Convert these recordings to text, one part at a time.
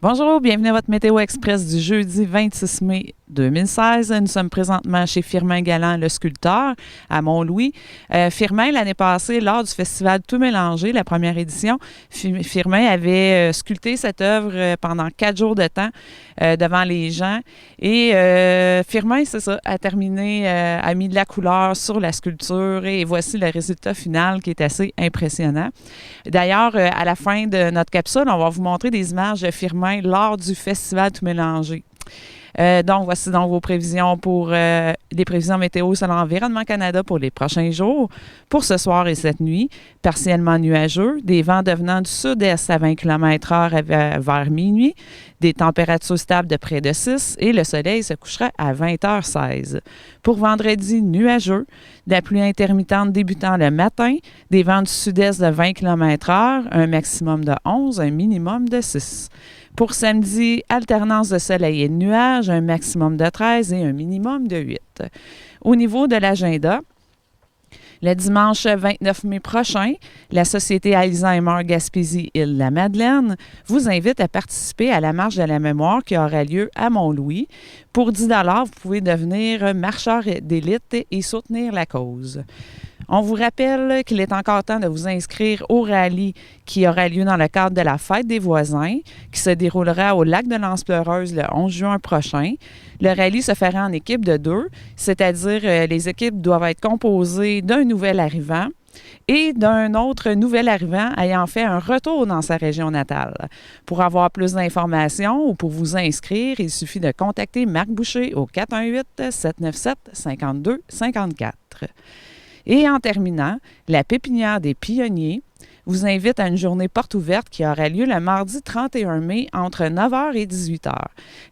Bonjour, bienvenue à votre Météo Express du jeudi 26 mai 2016. Nous sommes présentement chez Firmin Galland, le sculpteur, à Mont-Louis. Firmin, l'année passée, lors du festival Tout mélangé, la première édition, Firmin avait sculpté cette œuvre pendant 4 jours de temps devant les gens. Et Firmin, c'est ça, a terminé, a mis de la couleur sur la sculpture et voici le résultat final qui est assez impressionnant. D'ailleurs, à la fin de notre capsule, on va vous montrer des images de Firmin lors du festival Tout mélangé. Donc, voici donc vos prévisions pour les prévisions météo selon Environnement Canada pour les prochains jours. Pour ce soir et cette nuit, partiellement nuageux, des vents devenant du sud-est à 20 km/h vers minuit, des températures stables de près de 6 et le soleil se couchera à 20h16. Pour vendredi, nuageux, de la pluie intermittente débutant le matin, des vents du sud-est de 20 km/h, un maximum de 11, un minimum de 6. Pour samedi, alternance de soleil et de nuages, un maximum de 13 et un minimum de 8. Au niveau de l'agenda, le dimanche 29 mai prochain, la Société Alzheimer Gaspésie-Île-la-Madeleine vous invite à participer à la Marche de la mémoire qui aura lieu à Mont-Louis. Pour 10 $, vous pouvez devenir marcheur d'élite et soutenir la cause. On vous rappelle qu'il est encore temps de vous inscrire au rallye qui aura lieu dans le cadre de la Fête des voisins, qui se déroulera au lac de l'Anse-Pleureuse le 11 juin prochain. Le rallye se fera en équipe de 2, c'est-à-dire les équipes doivent être composées d'un nouvel arrivant et d'un autre nouvel arrivant ayant fait un retour dans sa région natale. Pour avoir plus d'informations ou pour vous inscrire, il suffit de contacter Marc Boucher au 418-797-5254. Et en terminant, la Pépinière des Pionniers vous invite à une journée porte ouverte qui aura lieu le mardi 31 mai entre 9h et 18h.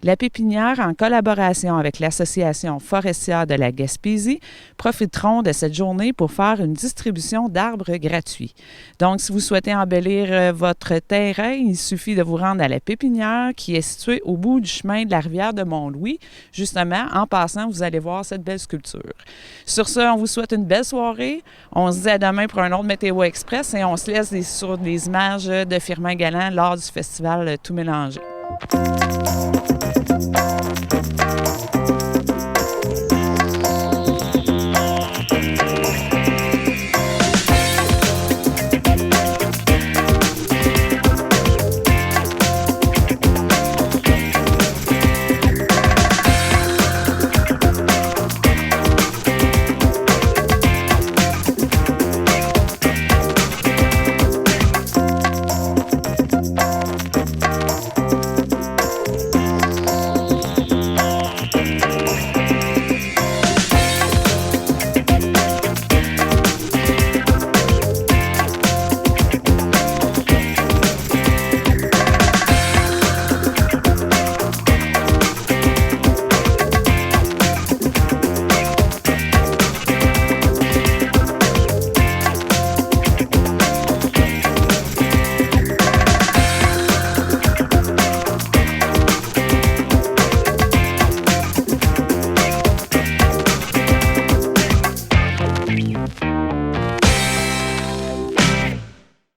La Pépinière, en collaboration avec l'Association forestière de la Gaspésie, profiteront de cette journée pour faire une distribution d'arbres gratuits. Donc, si vous souhaitez embellir votre terrain, il suffit de vous rendre à la Pépinière qui est située au bout du chemin de la rivière de Mont-Louis. Justement, en passant, vous allez voir cette belle sculpture. Sur ce, on vous souhaite une belle soirée. On se dit à demain pour un autre Météo Express et on se laisse sur des images de Firmin Galland lors du festival Tout mélangé.